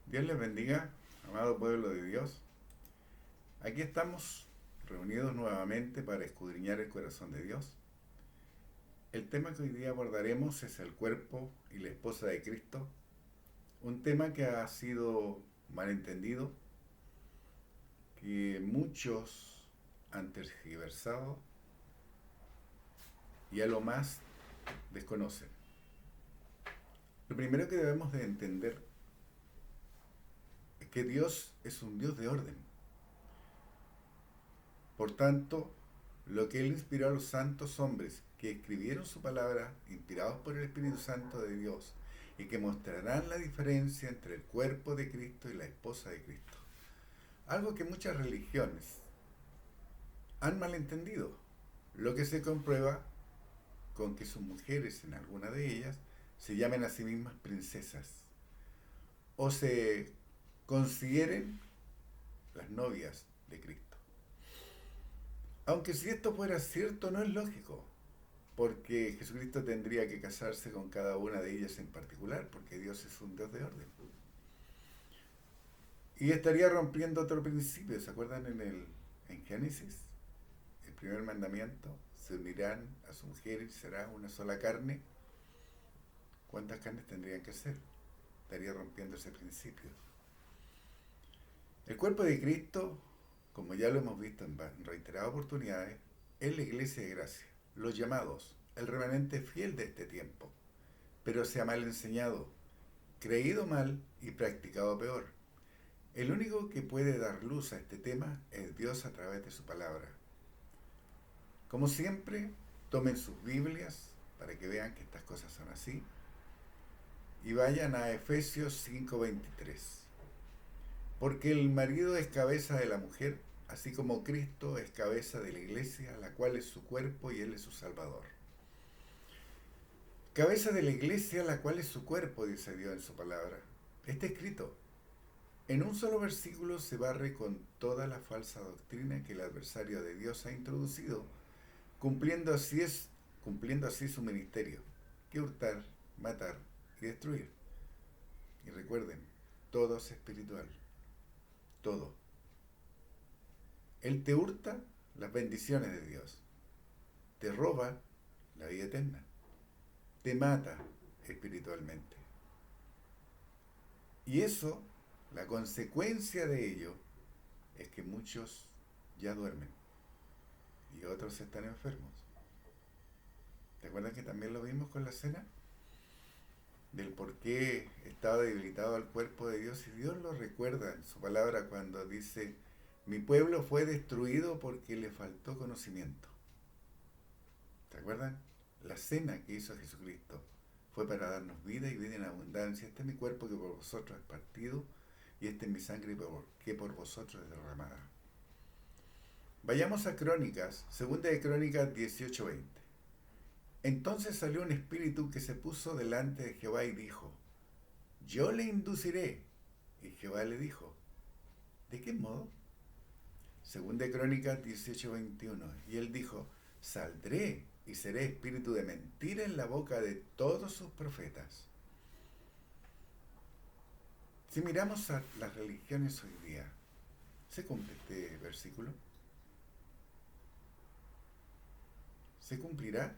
Dios les bendiga, amado pueblo de Dios. Aquí estamos reunidos nuevamente para escudriñar el corazón de Dios. El tema que hoy día abordaremos es el cuerpo y la esposa de Cristo, un tema que ha sido malentendido, que muchos han tergiversado y a lo más desconocen. Lo primero que debemos de entender es que Dios es un Dios de orden. Por tanto, lo que Él inspiró a los santos hombres que escribieron su palabra, inspirados por el Espíritu Santo de Dios, y que mostrarán la diferencia entre el cuerpo de Cristo y la esposa de Cristo. Algo que muchas religiones han malentendido, lo que se comprueba con que sus mujeres, en alguna de ellas, se llamen a sí mismas princesas o se consideren las novias de Cristo. Aunque si esto fuera cierto, no es lógico, porque Jesucristo tendría que casarse con cada una de ellas en particular, porque Dios es un Dios de orden. Y estaría rompiendo otro principio, ¿se acuerdan en Génesis? El primer mandamiento, se unirán a su mujer y será una sola carne. ¿Cuántas carnes tendrían que ser? Estaría rompiendo ese principio. El cuerpo de Cristo, como ya lo hemos visto en reiteradas oportunidades, es la iglesia de gracia, los llamados, el remanente fiel de este tiempo, pero se ha mal enseñado, creído mal y practicado peor. El único que puede dar luz a este tema es Dios a través de su palabra. Como siempre, tomen sus Biblias para que vean que estas cosas son así y vayan a Efesios 5:23. Porque el marido es cabeza de la mujer, así como Cristo es cabeza de la iglesia, la cual es su cuerpo y Él es su Salvador. Cabeza de la iglesia, la cual es su cuerpo, dice Dios en su palabra. Está escrito. En un solo versículo se barre con toda la falsa doctrina que el adversario de Dios ha introducido, cumpliendo así su ministerio, que hurtar, matar y destruir. Y recuerden, todo es espiritual, todo. Él te hurta las bendiciones de Dios, te roba la vida eterna, te mata espiritualmente. Y eso, la consecuencia de ello, es que muchos ya duermen y otros están enfermos. ¿Te acuerdas que también lo vimos con la cena? Del por qué estaba debilitado el cuerpo de Dios, y Dios lo recuerda en su palabra cuando dice: mi pueblo fue destruido porque le faltó conocimiento. ¿Te acuerdan? La cena que hizo Jesucristo fue para darnos vida y vida en abundancia. Este es mi cuerpo que por vosotros es partido, y esta es mi sangre que por vosotros es derramada. Vayamos a Crónicas, segunda de Crónicas 18:20. Entonces salió un espíritu que se puso delante de Jehová y dijo: yo le induciré. Y Jehová le dijo: ¿de qué modo? Segunda de Crónicas 18:21. Y él dijo: saldré y seré espíritu de mentira en la boca de todos sus profetas. Si miramos a las religiones hoy día, ¿se cumple este versículo? ¿Se cumplirá?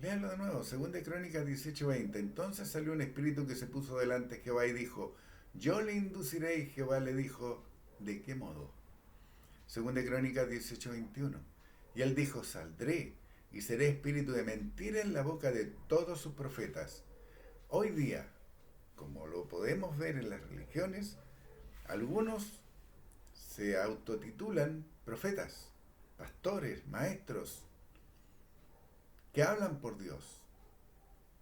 Léanlo de nuevo, segunda de Crónicas 18:20. Entonces salió un espíritu que se puso delante de Jehová y dijo: yo le induciré. Y Jehová le dijo: ¿de qué modo? Segunda de Crónicas 18:21. Y él dijo: saldré y seré espíritu de mentira en la boca de todos sus profetas. Hoy día, como lo podemos ver en las religiones, algunos se autotitulan profetas, pastores, maestros, que hablan por Dios,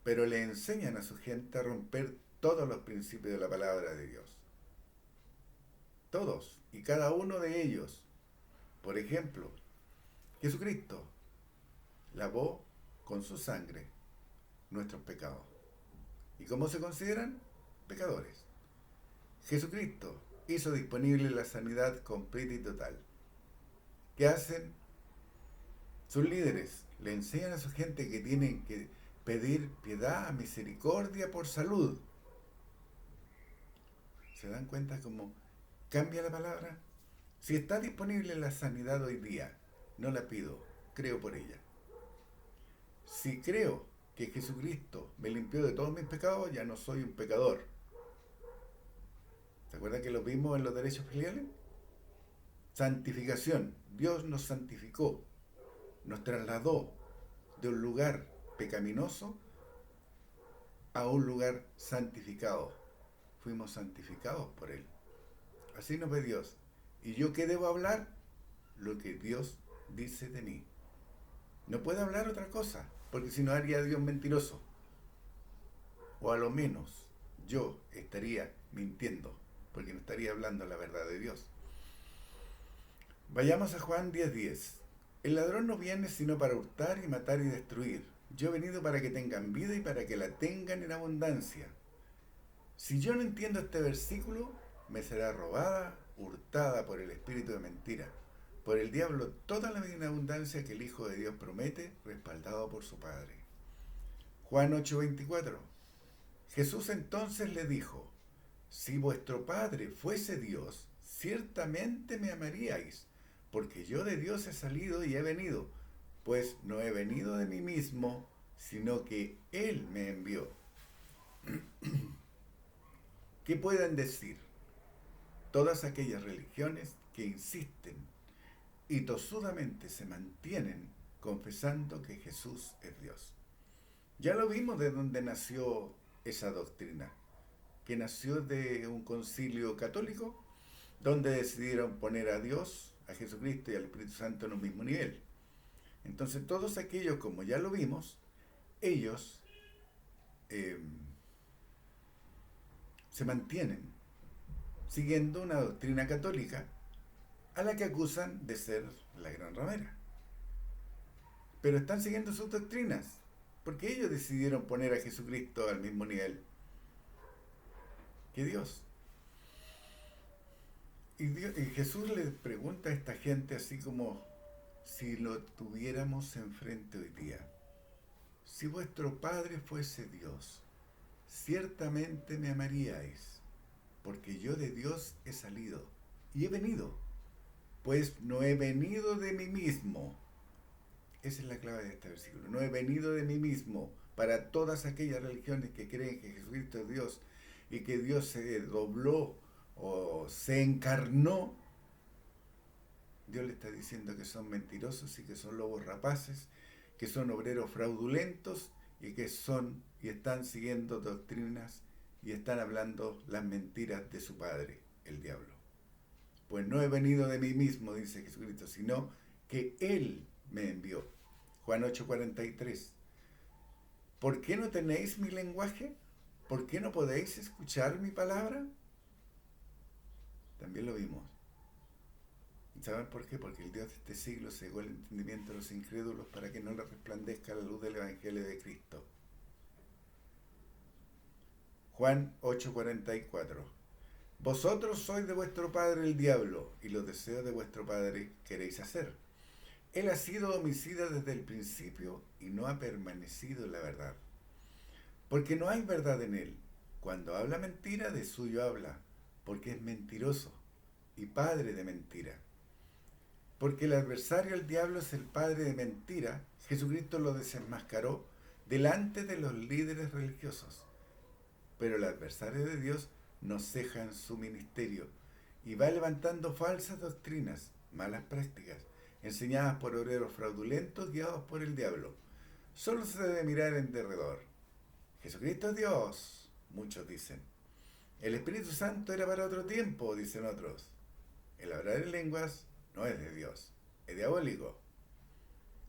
pero le enseñan a su gente a romper todos los principios de la palabra de Dios. Todos y cada uno de ellos. Por ejemplo, Jesucristo lavó con su sangre nuestros pecados. ¿Y cómo se consideran? Pecadores. Jesucristo hizo disponible la sanidad completa y total. ¿Qué hacen sus líderes? Le enseñan a su gente que tienen que pedir piedad, misericordia por salud. ¿Se dan cuenta cómo cambia la palabra? Si está disponible la sanidad hoy día, no la pido, creo por ella. Si creo que Jesucristo me limpió de todos mis pecados, ya no soy un pecador. ¿Se acuerdan que lo vimos en los derechos filiales? Santificación. Dios nos santificó, nos trasladó de un lugar pecaminoso a un lugar santificado. Fuimos santificados por Él. Así nos ve Dios. ¿Y yo qué debo hablar? Lo que Dios dice de mí. No puedo hablar otra cosa, porque si no haría a Dios mentiroso. O a lo menos yo estaría mintiendo, porque no estaría hablando la verdad de Dios. Vayamos a Juan 10:10. El ladrón no viene sino para hurtar y matar y destruir. Yo he venido para que tengan vida y para que la tengan en abundancia. Si yo no entiendo este versículo, me será robada, hurtada por el espíritu de mentira, por el diablo toda la vida en abundancia que el Hijo de Dios promete, respaldado por su Padre. Juan 8:24. Jesús entonces le dijo: si vuestro Padre fuese Dios, ciertamente me amaríais, porque yo de Dios he salido y he venido, pues no he venido de mí mismo, sino que Él me envió. ¿Qué pueden decir todas aquellas religiones que insisten y tosudamente se mantienen confesando que Jesús es Dios? Ya lo vimos de dónde nació esa doctrina, que nació de un concilio católico, donde decidieron poner a Dios, a Jesucristo y al Espíritu Santo en un mismo nivel. Entonces todos aquellos, como ya lo vimos, ellos se mantienen siguiendo una doctrina católica a la que acusan de ser la gran ramera. Pero están siguiendo sus doctrinas, porque ellos decidieron poner a Jesucristo al mismo nivel que Dios. Y Jesús le pregunta a esta gente así como si lo tuviéramos enfrente hoy día. Si vuestro Padre fuese Dios, ciertamente me amaríais, porque yo de Dios he salido y he venido, pues no he venido de mí mismo. Esa es la clave de este versículo. No he venido de mí mismo. Para todas aquellas religiones que creen que Jesucristo es Dios y que Dios se dobló o se encarnó, Dios le está diciendo que son mentirosos y que son lobos rapaces, que son obreros fraudulentos y que son y están siguiendo doctrinas y están hablando las mentiras de su padre, el diablo. Pues no he venido de mí mismo, dice Jesucristo, sino que Él me envió. Juan 8:43. ¿Por qué no tenéis mi lenguaje? ¿Por qué no podéis escuchar mi palabra? También lo vimos. ¿Saben por qué? Porque el Dios de este siglo cegó el entendimiento de los incrédulos para que no les resplandezca la luz del Evangelio de Cristo. Juan 8:44. Vosotros sois de vuestro padre el diablo, y los deseos de vuestro padre queréis hacer. Él ha sido homicida desde el principio y no ha permanecido en la verdad, porque no hay verdad en él. Cuando habla mentira, de suyo habla, porque es mentiroso y padre de mentira. Porque el adversario, el diablo, es el padre de mentira. Jesucristo lo desenmascaró delante de los líderes religiosos. Pero el adversario de Dios no ceja en su ministerio y va levantando falsas doctrinas, malas prácticas, enseñadas por obreros fraudulentos guiados por el diablo. Solo se debe mirar en derredor. Jesucristo es Dios, muchos dicen. El Espíritu Santo era para otro tiempo, dicen otros. El hablar en lenguas no es de Dios, es diabólico.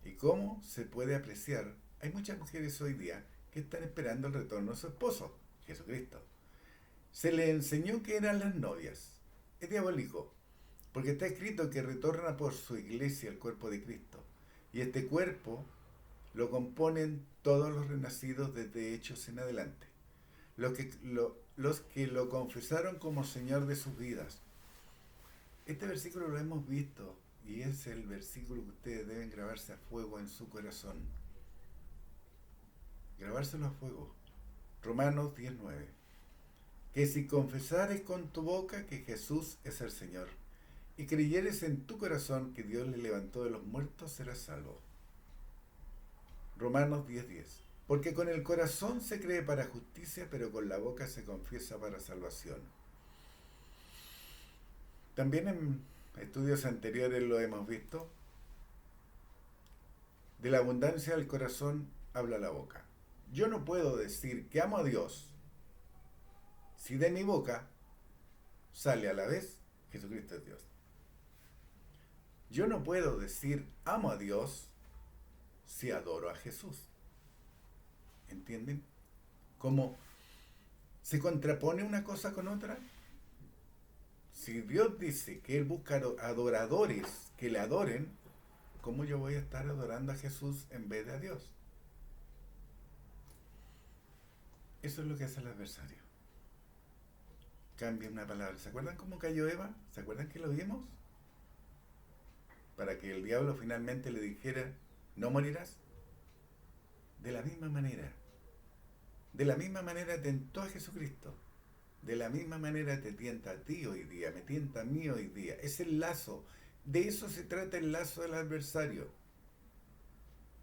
¿Y cómo se puede apreciar? Hay muchas mujeres hoy día que están esperando el retorno de su esposo, Jesucristo. Se le enseñó que eran las novias. Es diabólico, porque está escrito que retorna por su iglesia el cuerpo de Cristo. Y este cuerpo lo componen todos los renacidos desde Hechos en adelante. Los que lo confesaron como Señor de sus vidas. Este versículo lo hemos visto y es el versículo que ustedes deben grabarse a fuego en su corazón. Grabárselo a fuego. Romanos 10:9. que si confesares con tu boca que Jesús es el Señor y creyeres en tu corazón que Dios le levantó de los muertos, serás salvo. Romanos 10:10. Porque con el corazón se cree para justicia, pero con la boca se confiesa para salvación. También en estudios anteriores lo hemos visto. De la abundancia del corazón habla la boca. Yo no puedo decir que amo a Dios si de mi boca sale a la vez Jesucristo es Dios. Yo no puedo decir amo a Dios si adoro a Jesús. ¿Entienden? ¿Cómo se contrapone una cosa con otra? Si Dios dice que Él busca adoradores que le adoren, ¿cómo yo voy a estar adorando a Jesús en vez de a Dios? Eso es lo que hace el adversario. Cambia una palabra. ¿Se acuerdan cómo cayó Eva? ¿Se acuerdan que lo vimos? Para que el diablo finalmente le dijera, no morirás. De la misma manera tentó a Jesucristo. De la misma manera te tienta a ti hoy día, me tienta a mí hoy día. Es el lazo. De eso se trata el lazo del adversario.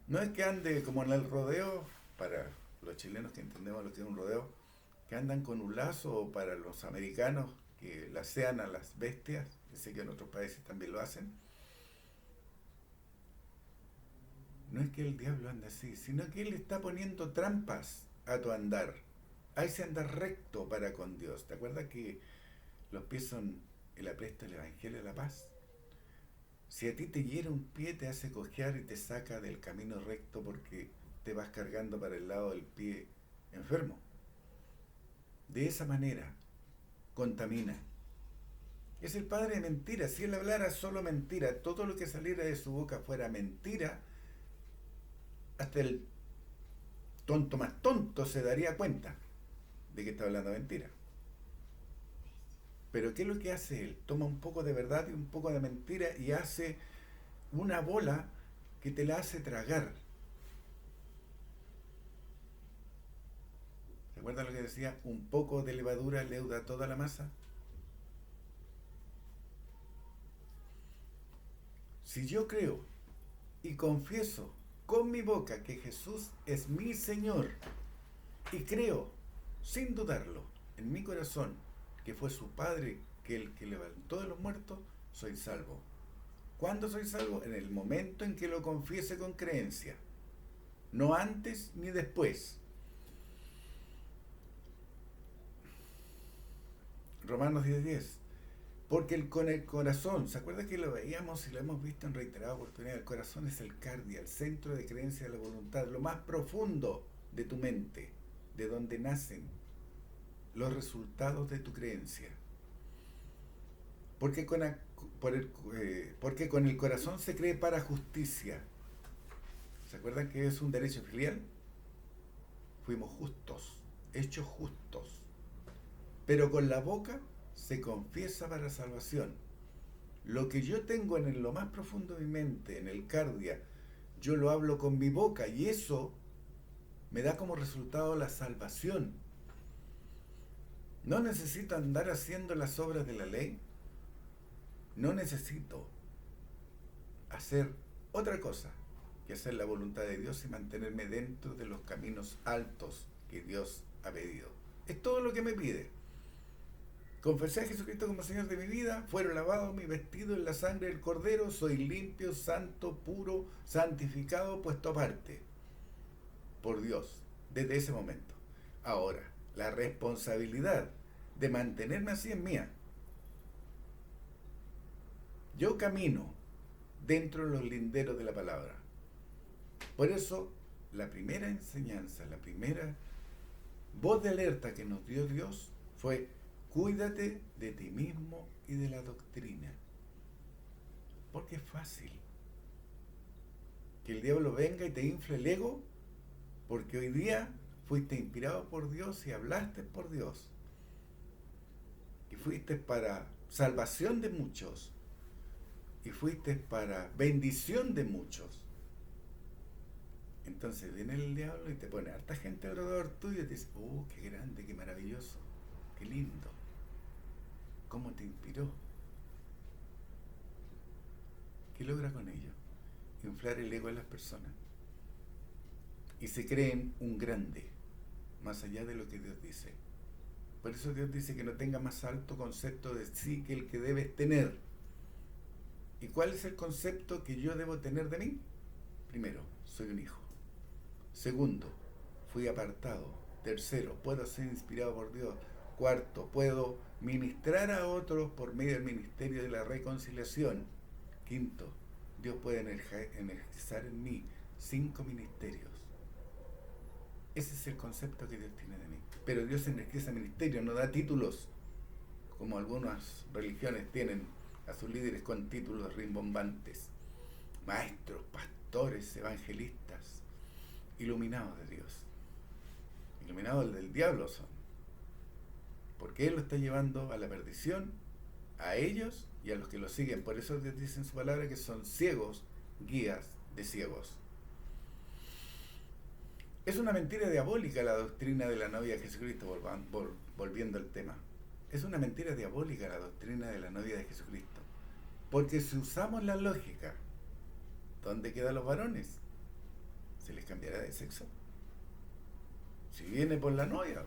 No es que ande como en el rodeo, para los chilenos que entendemos lo que es un rodeo, que andan con un lazo, o para los americanos que lacean a las bestias, que sé que en otros países también lo hacen. No es que el diablo ande así, sino que él está poniendo trampas a tu andar. A ese andar recto para con Dios. ¿Te acuerdas que los pies son el apresto del Evangelio de la paz? Si a ti te hiere un pie, te hace cojear y te saca del camino recto porque te vas cargando para el lado del pie enfermo. De esa manera contamina. Es el padre de mentiras. Si él hablara solo mentira, todo lo que saliera de su boca fuera mentira, hasta el tonto más tonto se daría cuenta de que está hablando mentira. Pero ¿qué es lo que hace él? Toma un poco de verdad y un poco de mentira y hace una bola que te la hace tragar. ¿Se acuerdan lo que decía? Un poco de levadura leuda toda la masa. Si yo creo y confieso con mi boca que Jesús es mi Señor y creo, sin dudarlo, en mi corazón, que fue su Padre que el que levantó de los muertos, soy salvo. ¿Cuándo soy salvo? En el momento en que lo confiese con creencia. No antes ni después. Romanos 10:10. Porque con el corazón, ¿se acuerda que lo veíamos y lo hemos visto en reiteradas oportunidades? El corazón es el cardia, el centro de creencia de la voluntad, lo más profundo de tu mente, de donde nacen los resultados de tu creencia. Porque con el corazón se cree para justicia. ¿Se acuerdan que es un derecho filial? Fuimos justos, hechos justos. Pero con la boca se confiesa para salvación. Lo que yo tengo en lo más profundo de mi mente, en el cardia, yo lo hablo con mi boca y eso me da como resultado la salvación. No necesito andar haciendo las obras de la ley. No necesito hacer otra cosa que hacer la voluntad de Dios y mantenerme dentro de los caminos altos que Dios ha pedido. Es todo lo que me pide. Confesé a Jesucristo como Señor de mi vida, fueron lavados mis vestidos en la sangre del Cordero, soy limpio, santo, puro, santificado, puesto aparte por Dios desde ese momento. Ahora, la responsabilidad de mantenerme así es mía. Yo camino dentro de los linderos de la palabra. Por eso, la primera enseñanza, la primera voz de alerta que nos dio Dios fue: cuídate de ti mismo y de la doctrina. Porque es fácil que el diablo venga y te infle el ego, porque hoy día fuiste inspirado por Dios y hablaste por Dios. Y fuiste para salvación de muchos. Y fuiste para bendición de muchos. Entonces viene el diablo y te pone harta gente alrededor tuyo y te dice: oh, qué grande, qué maravilloso, Qué lindo. ¿Cómo te inspiró? ¿Qué logra con ello? Inflar el ego de las personas. Y se creen un grande, más allá de lo que Dios dice. Por eso Dios dice que no tenga más alto concepto de sí que el que debes tener. ¿Y cuál es el concepto que yo debo tener de mí? Primero, soy un hijo. Segundo, fui apartado. Tercero, puedo ser inspirado por Dios. Cuarto, puedo ministrar a otros por medio del ministerio de la reconciliación. Quinto, Dios puede energizar en mí 5 ministerios. Ese es el concepto que Dios tiene de mí. Pero Dios energiza ministerios, no da títulos, como algunas religiones tienen a sus líderes con títulos rimbombantes. Maestros, pastores, evangelistas, iluminados de Dios. Iluminados del diablo son. Porque Él lo está llevando a la perdición, a ellos y a los que lo siguen. Por eso Dios dice en su palabra que son ciegos, guías de ciegos. Es una mentira diabólica la doctrina de la novia de Jesucristo, volviendo al tema. Es una mentira diabólica la doctrina de la novia de Jesucristo. Porque si usamos la lógica, ¿dónde quedan los varones? ¿Se les cambiará de sexo? Si viene por la novia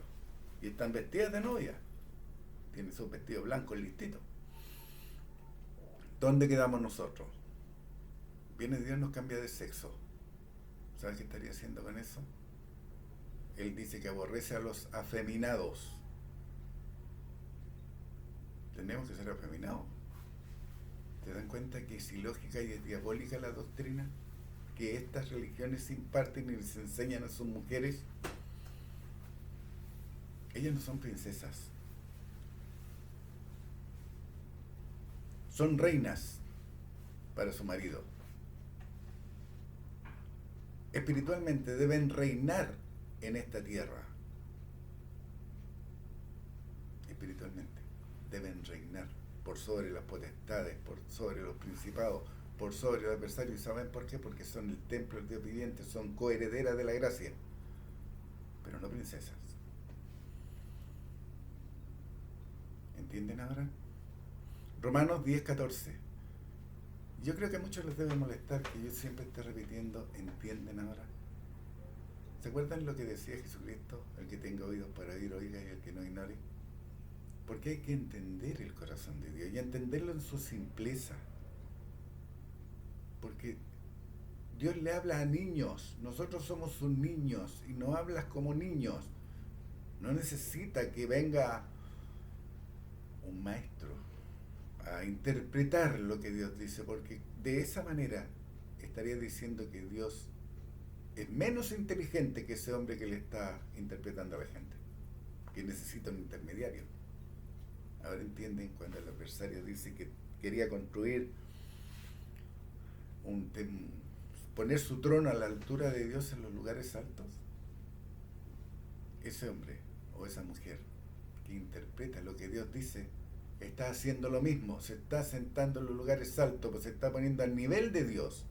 y están vestidas de novia, tienen sus vestidos blancos listitos, ¿dónde quedamos nosotros? Viene Dios, nos cambia de sexo. ¿Sabes qué estaría haciendo con eso? Él dice que aborrece a los afeminados. Tenemos que ser afeminados. ¿Te dan cuenta que es ilógica y es diabólica la doctrina que estas religiones imparten y les enseñan a sus mujeres? Ellas no son princesas. Son reinas para su marido. Espiritualmente deben reinar en esta tierra. Espiritualmente deben reinar por sobre las potestades, por sobre los principados, por sobre los adversarios. ¿Y saben por qué? Porque son el templo del Dios viviente, son coherederas de la gracia, pero no princesas. ¿Entienden ahora? Romanos 10:14. Yo creo que a muchos les debe molestar que yo siempre esté repitiendo, ¿entienden ahora? ¿Se acuerdan lo que decía Jesucristo? El que tenga oídos para oír, oiga, y el que no ignore. Porque hay que entender el corazón de Dios y entenderlo en su simpleza. Porque Dios le habla a niños, nosotros somos sus niños y no hablas como niños. No necesita que venga un maestro a interpretar lo que Dios dice, porque de esa manera estaría diciendo que Dios es menos inteligente que ese hombre que le está interpretando a la gente, que necesita un intermediario. Ahora entienden cuando el adversario dice que quería construir poner su trono a la altura de Dios en los lugares altos. Ese hombre o esa mujer que interpreta lo que Dios dice está haciendo lo mismo, se está sentando en los lugares altos, pues se está poniendo al nivel de Dios,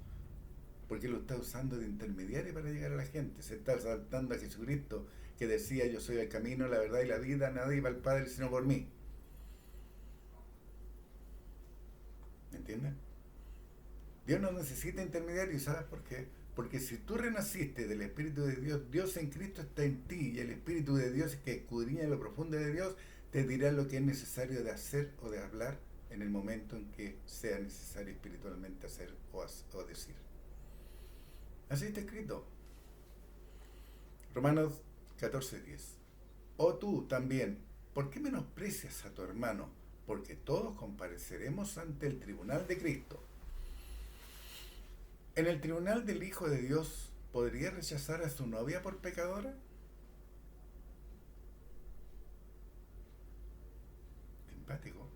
porque lo está usando de intermediario para llegar a la gente. Se está saltando a Jesucristo, que decía: yo soy el camino, la verdad y la vida, nadie va al Padre sino por mí. ¿Me entienden? Dios no necesita intermediarios. ¿Sabes por qué? Porque si tú renaciste del Espíritu de Dios, Dios en Cristo está en ti, y el Espíritu de Dios, que escudriña lo profundo de Dios, te dirá lo que es necesario de hacer o de hablar en el momento en que sea necesario espiritualmente hacer o decir. Así está escrito. Romanos 14:10. O tú también, ¿por qué menosprecias a tu hermano? Porque todos compareceremos ante el tribunal de Cristo. ¿En el tribunal del Hijo de Dios podría rechazar a su novia por pecadora? Simpático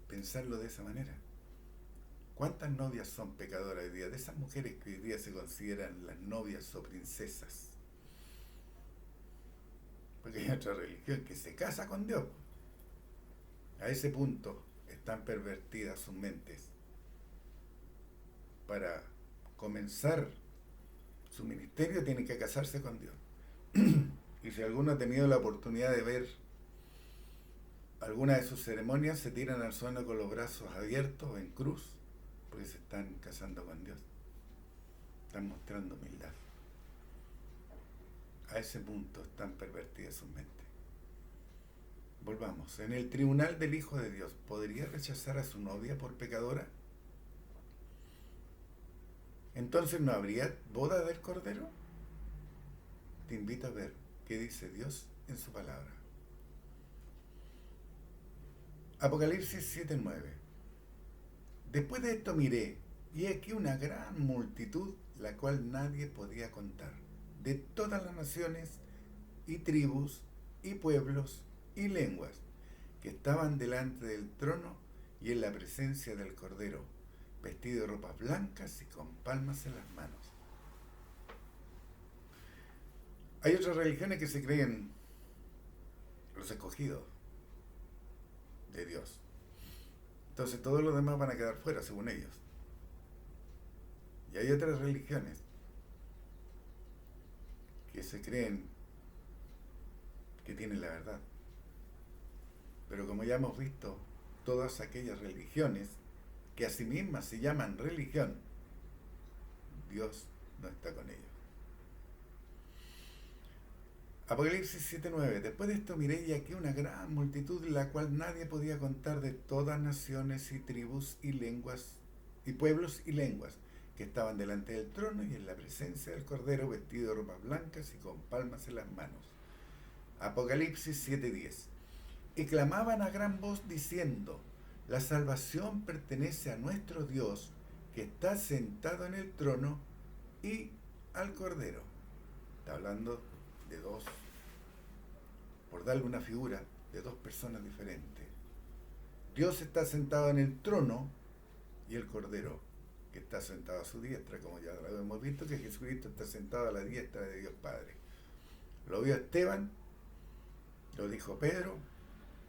pensarlo de esa manera. ¿Cuántas novias son pecadoras hoy día? De esas mujeres que hoy día se consideran las novias o princesas. Porque hay otra religión que se casa con Dios. A ese punto están pervertidas sus mentes. Para comenzar su ministerio tienen que casarse con Dios. Y si alguno ha tenido la oportunidad de ver Algunas de sus ceremonias se tiran al suelo con los brazos abiertos en cruz, porque se están casando con Dios. Están mostrando humildad. A ese punto están pervertidas sus mentes. Volvamos. En el tribunal del Hijo de Dios, ¿podría rechazar a su novia por pecadora? Entonces, ¿no habría boda del Cordero? Te invito a ver qué dice Dios en su palabra. Apocalipsis 7:9. Después de esto miré, y aquí una gran multitud, la cual nadie podía contar, de todas las naciones y tribus y pueblos y lenguas, que estaban delante del trono y en la presencia del Cordero, vestidos de ropas blancas y con palmas en las manos. Hay otras religiones que se creen los escogidos de Dios. Entonces todos los demás van a quedar fuera, según ellos. Y hay otras religiones que se creen que tienen la verdad. Pero como ya hemos visto, todas aquellas religiones que a sí mismas se llaman religión, Dios no está con ellos. Apocalipsis 7:9. Después de esto miré y aquí una gran multitud, la cual nadie podía contar, de todas naciones y tribus y lenguas y pueblos y lenguas, que estaban delante del trono y en la presencia del Cordero, vestidos de ropas blancas y con palmas en las manos. Apocalipsis 7:10. Y clamaban a gran voz diciendo: la salvación pertenece a nuestro Dios, que está sentado en el trono, y al Cordero. Está hablando de dos, por darle una figura, de dos personas diferentes. Dios está sentado en el trono y el Cordero, que está sentado a su diestra, como ya lo hemos visto, que Jesucristo está sentado a la diestra de Dios Padre. Lo vio Esteban, lo dijo Pedro,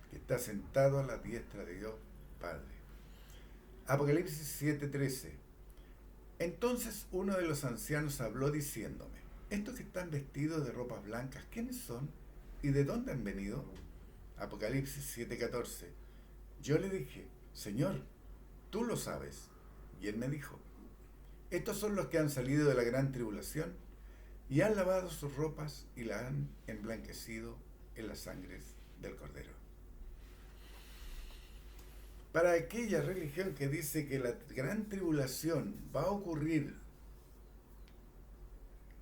que está sentado a la diestra de Dios Padre. Apocalipsis 7:13. Entonces uno de los ancianos habló diciéndome: estos que están vestidos de ropas blancas, ¿quiénes son? ¿Y de dónde han venido? Apocalipsis 7:14. Yo le dije: Señor, tú lo sabes. Y él me dijo: estos son los que han salido de la gran tribulación y han lavado sus ropas y la han emblanquecido en las sangres del Cordero. Para aquella religión que dice que la gran tribulación va a ocurrir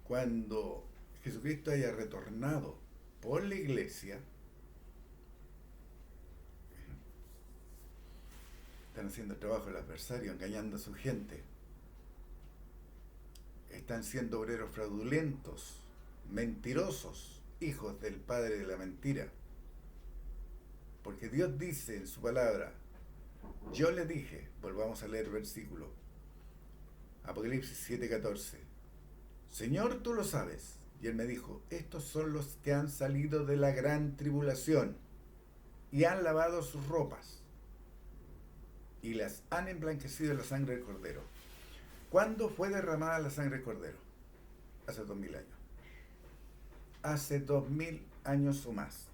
cuando Jesucristo haya retornado por la iglesia, están haciendo el trabajo del adversario, engañando a su gente. Están siendo obreros fraudulentos, mentirosos, hijos del padre de la mentira. Porque Dios dice en su palabra, yo le dije, volvamos a leer el versículo, Apocalipsis 7:14, Señor, tú lo sabes. Y él me dijo: estos son los que han salido de la gran tribulación y han lavado sus ropas y las han emblanquecido en la sangre del Cordero. ¿Cuándo fue derramada la sangre del Cordero? Hace 2000 años. Hace 2000 años o más.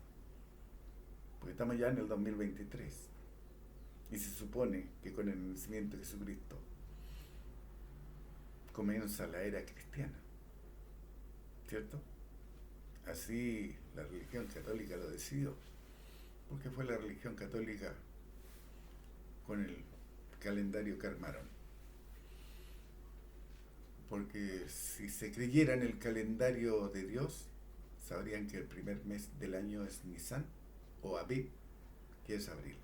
Porque estamos ya en el 2023. Y se supone que con el nacimiento de Jesucristo comienza la era cristiana. ¿Cierto? Así la religión católica lo decidió. Porque fue la religión católica con el calendario que armaron. Porque si se creyera en el calendario de Dios, sabrían que el primer mes del año es Nisan o Abib, que es abril.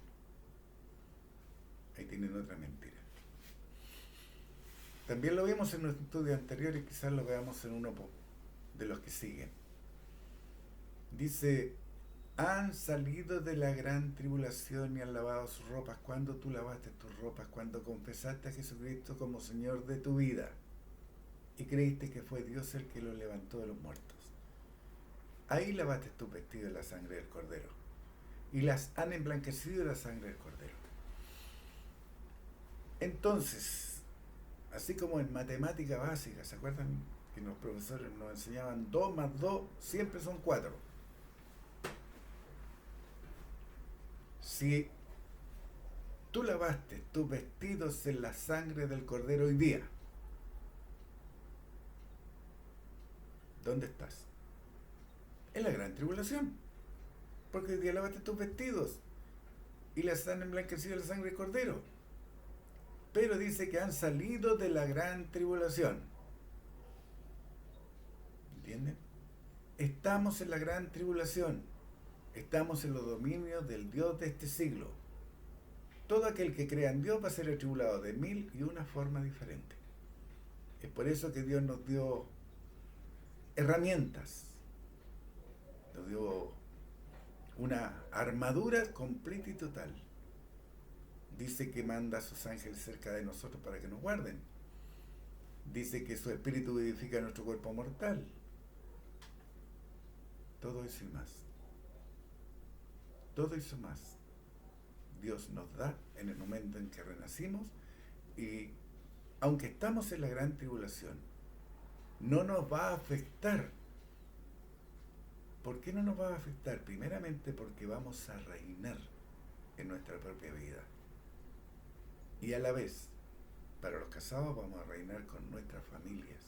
Ahí tienen otra mentira. También lo vimos en nuestro estudio anterior y quizás lo veamos en uno de los que siguen. Dice: han salido de la gran tribulación y han lavado sus ropas. ¿Cuándo tú lavaste tus ropas? Cuando confesaste a Jesucristo como Señor de tu vida y creíste que fue Dios el que lo levantó de los muertos. Ahí lavaste tu vestido en la sangre del Cordero y las han emblanquecido en la sangre del Cordero. Entonces, así como en matemática básica, ¿se acuerdan que los profesores nos enseñaban 2 más 2 siempre son 4? Si tú lavaste tus vestidos en la sangre del Cordero hoy día, ¿dónde estás? En la gran tribulación. Porque hoy día lavaste tus vestidos y las han emblanquecido la sangre del Cordero. Pero dice que han salido de la gran tribulación. ¿Entienden? Estamos en la gran tribulación. Estamos en los dominios del Dios de este siglo. Todo aquel que crea en Dios va a ser atribulado de 1001 formas diferentes. Es por eso que Dios nos dio herramientas. Nos dio una armadura completa y total. Dice que manda a sus ángeles cerca de nosotros para que nos guarden. Dice que su espíritu vivifica nuestro cuerpo mortal. Todo eso y más. Todo eso más. Dios nos da en el momento en que renacimos, y aunque estamos en la gran tribulación, no nos va a afectar. ¿Por qué no nos va a afectar? Primeramente porque vamos a reinar en nuestra propia vida. Y a la vez, para los casados vamos a reinar con nuestras familias.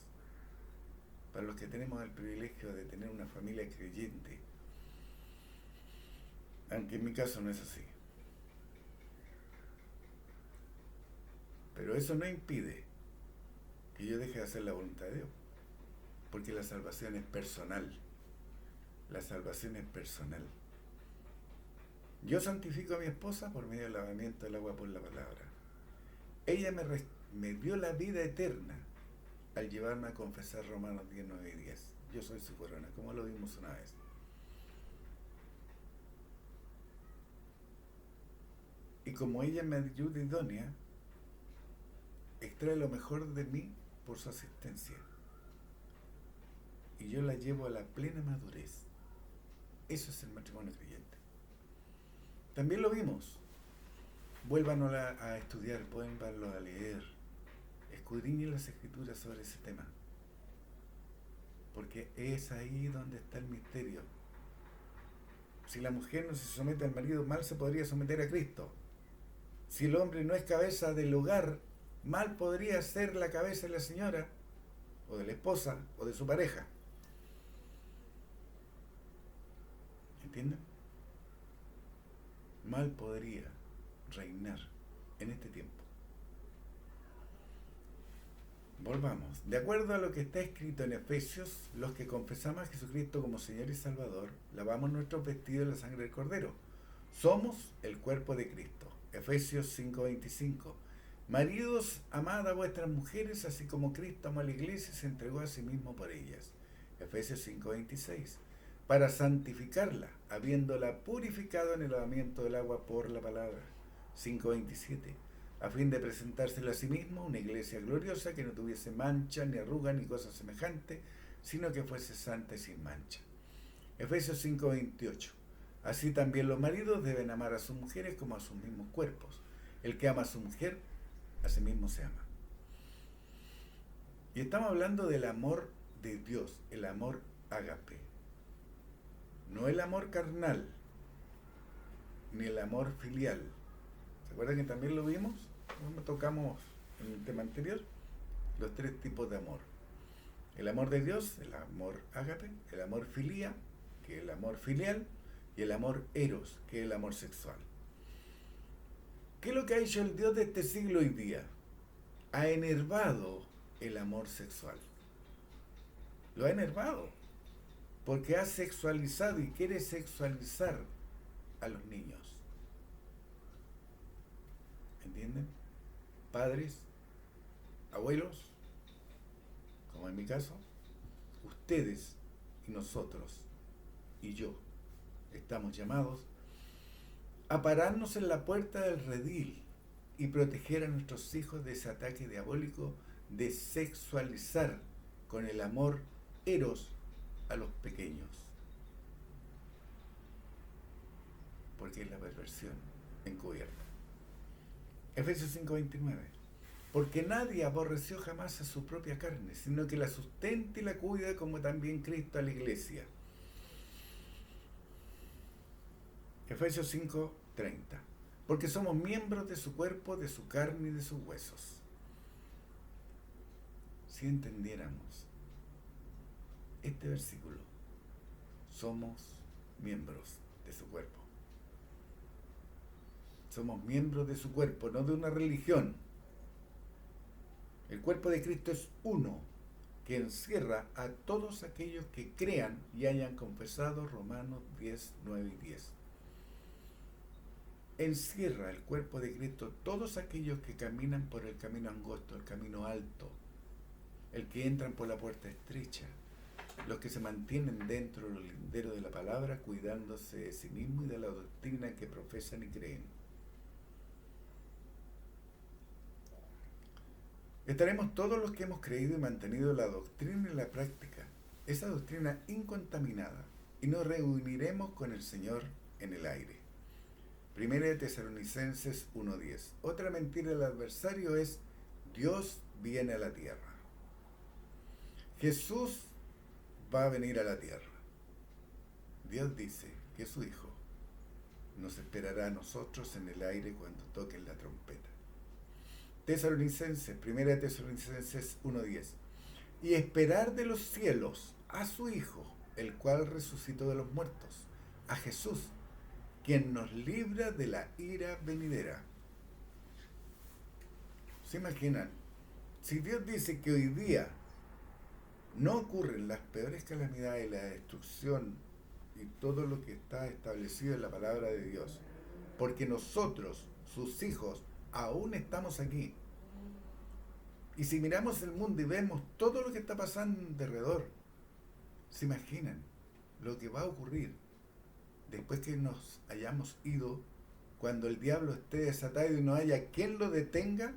Para los que tenemos el privilegio de tener una familia creyente, aunque en mi caso no es así. Pero eso no impide que yo deje de hacer la voluntad de Dios, porque la salvación es personal. La salvación es personal. Yo santifico a mi esposa por medio del lavamiento del agua por la palabra. Ella me dio la vida eterna al llevarme a confesar Romanos 10, 9 y 10. Yo soy su corona, como lo vimos una vez. Y como ella me ayuda idónea, extrae lo mejor de mí por su asistencia. Y yo la llevo a la plena madurez. Eso es el matrimonio creyente. También lo vimos. Vuélvanos a estudiar, vuélvanlo a leer. Escudriñen las escrituras sobre ese tema. Porque es ahí donde está el misterio. Si la mujer no se somete al marido, mal se podría someter a Cristo. Si el hombre no es cabeza del hogar, mal podría ser la cabeza de la señora, o de la esposa, o de su pareja. ¿Entienden? Mal podría reinar en este tiempo. Volvamos. De acuerdo a lo que está escrito en Efesios, los que confesamos a Jesucristo como Señor y Salvador, lavamos nuestros vestidos en la sangre del Cordero. Somos el cuerpo de Cristo. Efesios 5:25. Maridos, amad a vuestras mujeres, así como Cristo amó a la iglesia y se entregó a sí mismo por ellas. Efesios 5:26. Para santificarla, habiéndola purificado en el lavamiento del agua por la palabra. 5:27. A fin de presentársela a sí mismo una iglesia gloriosa que no tuviese mancha, ni arruga, ni cosa semejante, sino que fuese santa y sin mancha. Efesios 5:28. Así también los maridos deben amar a sus mujeres como a sus mismos cuerpos. El que ama a su mujer, a sí mismo se ama. Y estamos hablando del amor de Dios, el amor ágape. No el amor carnal, ni el amor filial. ¿Se acuerdan que también lo vimos? Cuando tocamos en el tema anterior, los tres tipos de amor. El amor de Dios, el amor ágape, el amor filia, que es el amor filial, y el amor eros, que es el amor sexual. ¿Qué es lo que ha hecho el Dios de este siglo hoy día? Ha enervado el amor sexual. Lo ha enervado, porque ha sexualizado y quiere sexualizar a los niños. ¿Entienden? Padres, abuelos, como en mi caso, ustedes y nosotros y yo estamos llamados a pararnos en la puerta del redil y proteger a nuestros hijos de ese ataque diabólico de sexualizar con el amor eros a los pequeños. Porque es la perversión encubierta. Efesios 5:29. Porque nadie aborreció jamás a su propia carne, sino que la sustenta y la cuida, como también Cristo a la iglesia. Efesios 5:30. Porque somos miembros de su cuerpo, de su carne y de sus huesos. Si entendiéramos este versículo, somos miembros de su cuerpo. Somos miembros de su cuerpo, no de una religión. El cuerpo de Cristo es uno, que encierra a todos aquellos que crean y hayan confesado. Romanos 10, 9 y 10. Encierra el cuerpo de Cristo todos aquellos que caminan por el camino angosto, el camino alto, el que entran por la puerta estrecha, los que se mantienen dentro de los linderos de la palabra, cuidándose de sí mismos y de la doctrina que profesan y creen. Estaremos todos los que hemos creído y mantenido la doctrina y la práctica, esa doctrina incontaminada, y nos reuniremos con el Señor en el aire. Primera de Tesalonicenses 1:10. Otra mentira del adversario es: Dios viene a la tierra. Jesús va a venir a la tierra. Dios dice que su Hijo nos esperará a nosotros en el aire cuando toquen la trompeta. Primera de Tesalonicenses 1:10. Y esperar de los cielos a su Hijo, el cual resucitó de los muertos, a Jesús, quien nos libra de la ira venidera. ¿Se imaginan? Si Dios dice que hoy día no ocurren las peores calamidades, la destrucción y todo lo que está establecido en la palabra de Dios, porque nosotros, sus hijos, aún estamos aquí. Y si miramos el mundo y vemos todo lo que está pasando alrededor, ¿se imaginan lo que va a ocurrir después que nos hayamos ido, cuando el diablo esté desatado y no haya quien lo detenga?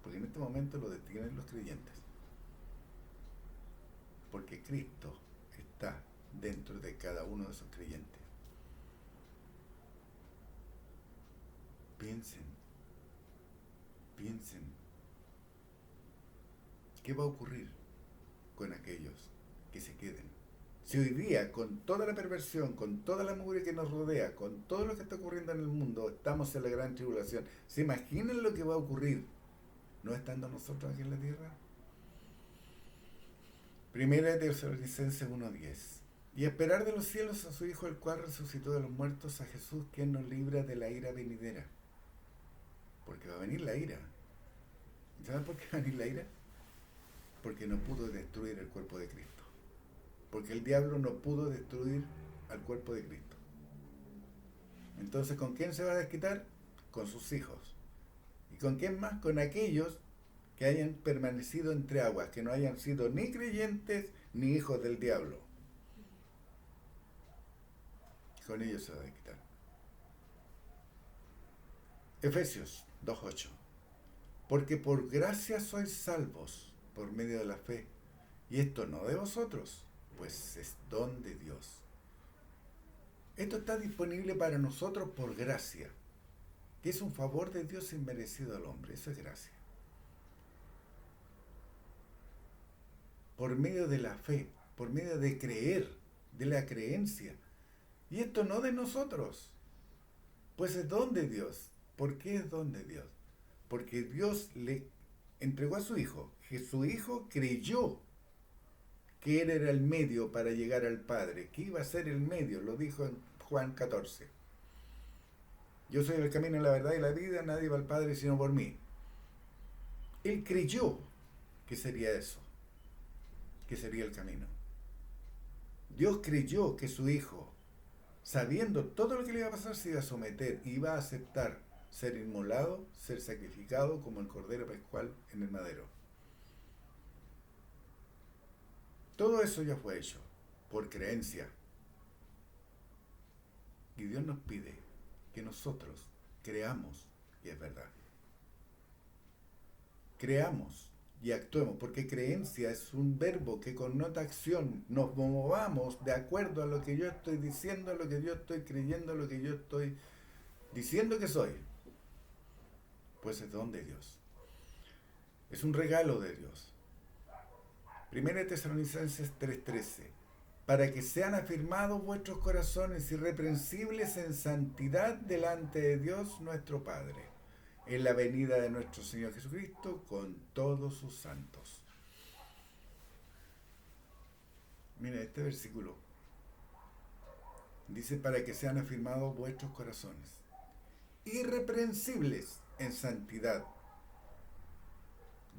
Porque en este momento lo detienen los creyentes. Porque Cristo está dentro de cada uno de esos creyentes. Piensen. ¿Qué va a ocurrir con aquellos que se queden? Si hoy día, con toda la perversión, con toda la mugre que nos rodea, con todo lo que está ocurriendo en el mundo, estamos en la gran tribulación, ¿se imaginan lo que va a ocurrir no estando nosotros aquí en la tierra? Primera de Tesalonicenses 1:10. Y esperar de los cielos a su Hijo, el cual resucitó de los muertos, a Jesús, quien nos libra de la ira venidera. Porque va a venir la ira. ¿Saben por qué va a venir la ira? Porque no pudo destruir el cuerpo de Cristo. Porque el diablo no pudo destruir al cuerpo de Cristo. Entonces, ¿con quién se va a desquitar? Con sus hijos. ¿Y con quién más? Con aquellos que hayan permanecido entre aguas, que no hayan sido ni creyentes ni hijos del diablo. Con ellos se va a desquitar. Efesios 2:8. Porque por gracia sois salvos por medio de la fe, y esto no de vosotros, pues es don de Dios. Esto está disponible para nosotros por gracia, que es un favor de Dios inmerecido al hombre. Eso es gracia. Por medio de la fe, por medio de creer, de la creencia. Y esto no de nosotros, pues es don de Dios. ¿Por qué es don de Dios? Porque Dios le entregó a su Hijo, que su Hijo creyó que Él era el medio para llegar al Padre, que iba a ser el medio, lo dijo en Juan 14. Yo soy el camino, la verdad y la vida, nadie va al Padre sino por mí. Él creyó que sería eso, que sería el camino. Dios creyó que su Hijo, sabiendo todo lo que le iba a pasar, se iba a someter, iba a aceptar ser inmolado, ser sacrificado como el Cordero Pascual en el madero. Todo eso ya fue hecho por creencia. Y Dios nos pide que nosotros creamos y es verdad. Creamos y actuemos, porque creencia es un verbo que connota acción. Nos movamos de acuerdo a lo que yo estoy diciendo, a lo que yo estoy creyendo, a lo que yo estoy diciendo que soy. Pues es don de Dios. Es un regalo de Dios. Primera de Tesalonicenses 3:13. para que sean afirmados vuestros corazones irreprensibles en santidad delante de Dios nuestro Padre, en la venida de nuestro Señor Jesucristo con todos sus santos. Mira, este versículo dice para que sean afirmados vuestros corazones irreprensibles en santidad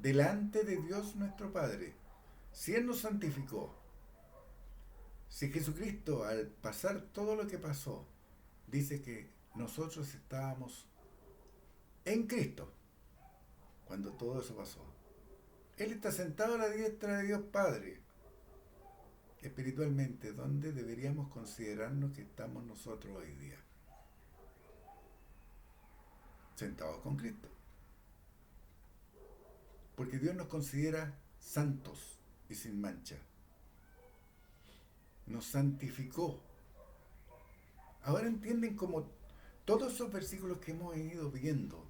delante de Dios nuestro Padre. Si Él nos santificó, si Jesucristo al pasar todo lo que pasó, dice que nosotros estábamos en Cristo cuando todo eso pasó. Él está sentado a la diestra de Dios Padre. Espiritualmente, ¿dónde deberíamos considerarnos que estamos nosotros hoy día? Sentados con Cristo. Porque Dios nos considera santos y sin mancha. Nos santificó. Ahora entienden cómo todos esos versículos que hemos ido viendo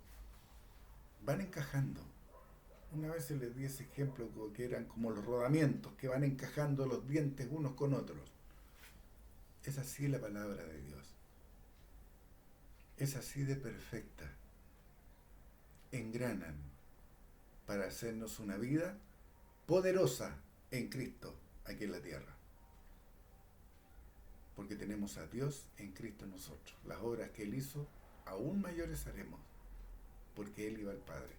van encajando. Una vez se les di ese ejemplo que eran como los rodamientos que van encajando los dientes unos con otros. Es así la palabra de Dios. Es así de perfecta. Engranan para hacernos una vida poderosa en Cristo aquí en la tierra. Porque tenemos a Dios en Cristo en nosotros. Las obras que Él hizo, aún mayores haremos, porque Él iba al Padre.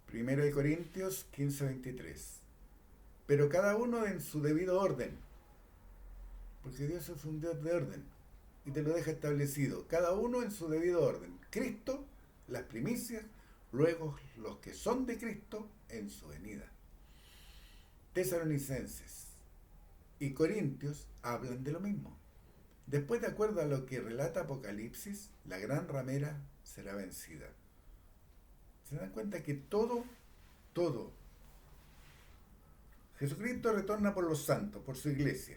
Primera de Corintios 15:23. Pero cada uno en su debido orden, porque Dios es un Dios de orden y te lo deja establecido. Cada uno en su debido orden. Cristo, las primicias, luego los que son de Cristo en su venida. Tesalonicenses y Corintios hablan de lo mismo. Después, de acuerdo a lo que relata Apocalipsis, la gran ramera será vencida. Se dan cuenta que todo, Jesucristo retorna por los santos, por su iglesia.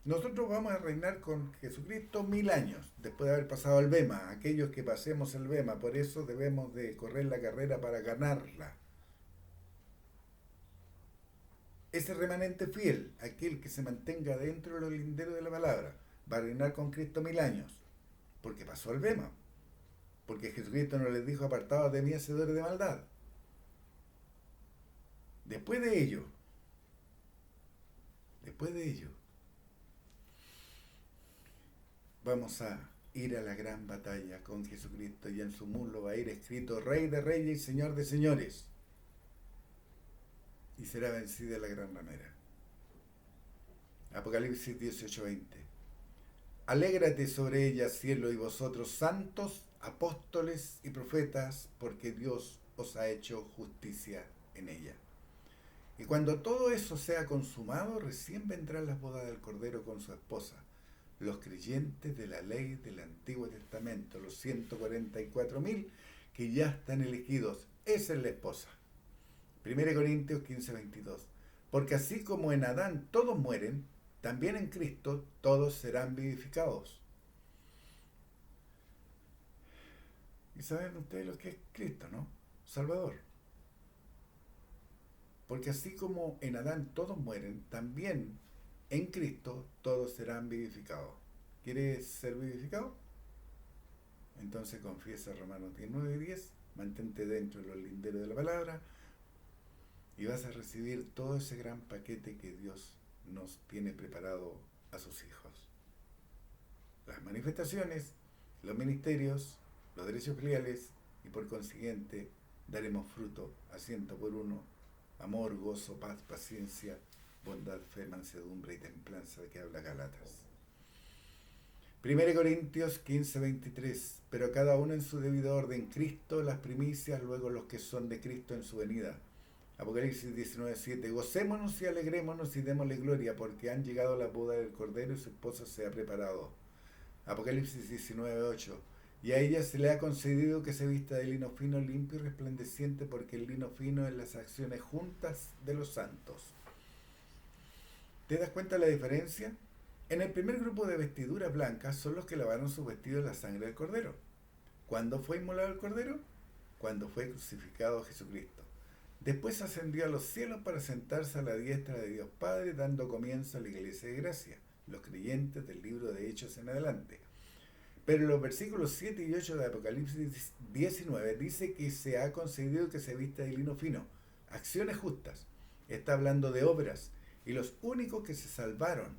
Nosotros vamos a reinar con Jesucristo 1000 años, después de haber pasado el bema. Aquellos que pasemos el bema, por eso debemos de correr la carrera para ganarla. Ese remanente fiel, aquel que se mantenga dentro de los linderos de la palabra, va a reinar con Cristo 1000 años, porque pasó el bema. Porque Jesucristo no les dijo: apartados de mí, hacedores de maldad. Después de ello, vamos a ir a la gran batalla con Jesucristo, y en su muslo va a ir escrito: Rey de reyes y Señor de señores. Y será vencida la gran ramera. Apocalipsis 18:20. Alégrate sobre ella, cielo, y vosotros santos, apóstoles y profetas, porque Dios os ha hecho justicia en ella. Y cuando todo eso sea consumado, recién vendrán las bodas del Cordero con su esposa, los creyentes de la ley del Antiguo Testamento, los 144.000 que ya están elegidos. Esa es la esposa. 1 Corintios 15:22. Porque así como en Adán todos mueren, también en Cristo todos serán vivificados. Y saben ustedes lo que es Cristo, ¿no? Salvador. Porque así como en Adán todos mueren, también en Cristo todos serán vivificados. ¿Quieres ser vivificado? Entonces confiesa Romanos 19:10, mantente dentro de los linderos de la palabra y vas a recibir todo ese gran paquete que Dios nos tiene preparado a sus hijos. Las manifestaciones, los ministerios, los derechos filiales, y por consiguiente daremos fruto a 100 por 1: amor, gozo, paz, paciencia, bondad, fe, mansedumbre y templanza, de que habla Gálatas. 1 Corintios 15:23. Pero cada uno en su debido orden: Cristo las primicias, luego los que son de Cristo en su venida. Apocalipsis 19:7. Gocémonos y alegrémonos y démosle gloria, porque han llegado las bodas del Cordero y su esposa se ha preparado. Apocalipsis 19:8. Y a ella se le ha concedido que se vista de lino fino, limpio y resplandeciente, porque el lino fino es las acciones juntas de los santos. ¿Te das cuenta de la diferencia? En el primer grupo de vestiduras blancas son los que lavaron sus vestidos en la sangre del Cordero. ¿Cuándo fue inmolado el Cordero? Cuando fue crucificado Jesucristo. Después ascendió a los cielos para sentarse a la diestra de Dios Padre, dando comienzo a la iglesia de gracia, los creyentes del libro de Hechos en adelante. Pero en los versículos 7 y 8 de Apocalipsis 19 dice que se ha concedido que se vista de lino fino, acciones justas. Está hablando de obras, y los únicos que se salvaron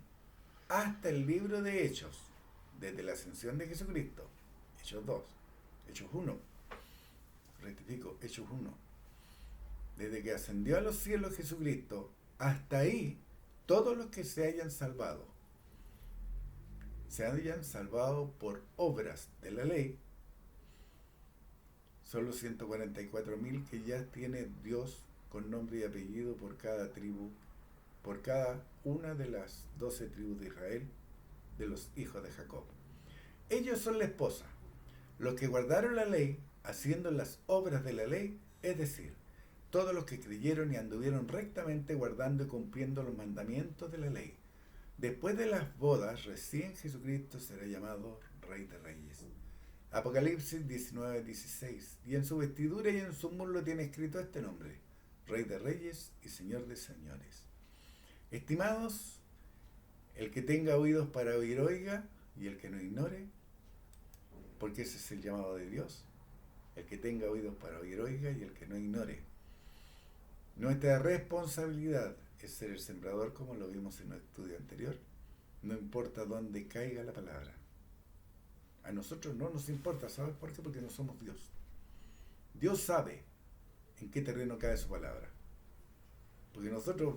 hasta el libro de Hechos, desde la ascensión de Jesucristo, Hechos 2, Hechos 1, rectifico, Hechos 1, desde que ascendió a los cielos Jesucristo, hasta ahí, todos los que se hayan salvado por obras de la ley, son los 144.000 que ya tiene Dios con nombre y apellido por cada tribu, por cada una de las 12 tribus de Israel, de los hijos de Jacob. Ellos son la esposa, los que guardaron la ley, haciendo las obras de la ley, es decir, todos los que creyeron y anduvieron rectamente guardando y cumpliendo los mandamientos de la ley. Después de las bodas, recién Jesucristo será llamado Rey de Reyes. Apocalipsis 19:16. Y en su vestidura y en su muslo tiene escrito este nombre: Rey de Reyes y Señor de Señores. Estimados, el que tenga oídos para oír, oiga, y el que no ignore, porque ese es el llamado de Dios. El que tenga oídos para oír, oiga, y el que no ignore. Nuestra responsabilidad es ser el sembrador, como lo vimos en un estudio anterior. No importa dónde caiga la palabra. A nosotros no nos importa, ¿sabes por qué? Porque no somos Dios. Dios sabe en qué terreno cae su palabra. Porque nosotros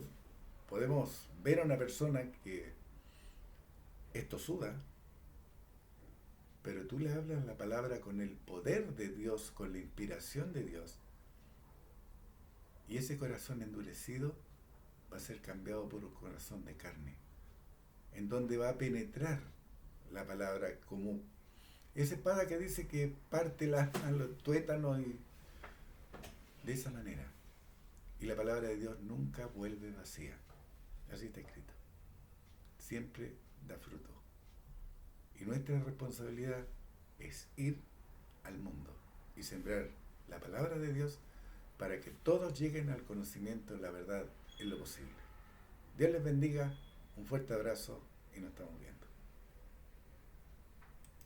podemos ver a una persona que es tosuda, pero tú le hablas la palabra con el poder de Dios, con la inspiración de Dios, y ese corazón endurecido va a ser cambiado por un corazón de carne, en donde va a penetrar la palabra como esa espada que dice que parte los tuétanos, y de esa manera. Y la palabra de Dios nunca vuelve vacía. Así está escrito. Siempre da fruto. Y nuestra responsabilidad es ir al mundo y sembrar la palabra de Dios para que todos lleguen al conocimiento de la verdad en lo posible. Dios les bendiga, un fuerte abrazo y nos estamos viendo.